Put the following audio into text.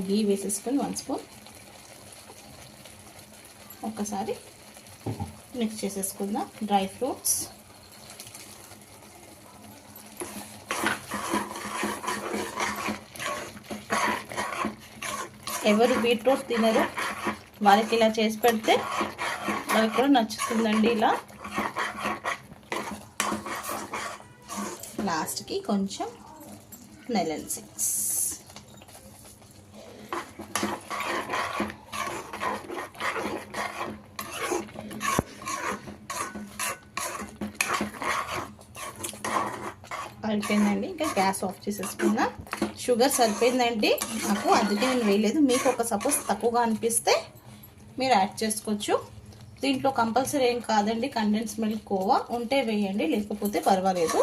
గీ వేసేసుకొని 1 స్పూన్ ఒక్కసారి మిక్స్ చేసేసుకుందాం. డ్రై ఫ్రూట్స్, ఎవరు బీట్రూట్ తినరు వాళ్ళకి ఇలా చేసి పెడితే వాళ్ళకి కూడా నచ్చుతుందండి. ఇలా లాస్ట్కి కొంచెం మెలన్ సీడ్స్. అయిపోయిందండి. ఇంకా గ్యాస్ ఆఫ్ చేసేసుకున్నా. షుగర్ సరిపోయిందండి నాకు, అందుకే నేను వేయలేదు. మీకు ఒక సపోజ్ తక్కువగా అనిపిస్తే మీరు యాడ్ చేసుకోవచ్చు. దీంట్లో కంపల్సరీ ఏం కాదండి, కండెన్స్ మిల్క్ కోవా ఉంటే వేయండి, లేకపోతే పర్వాలేదు.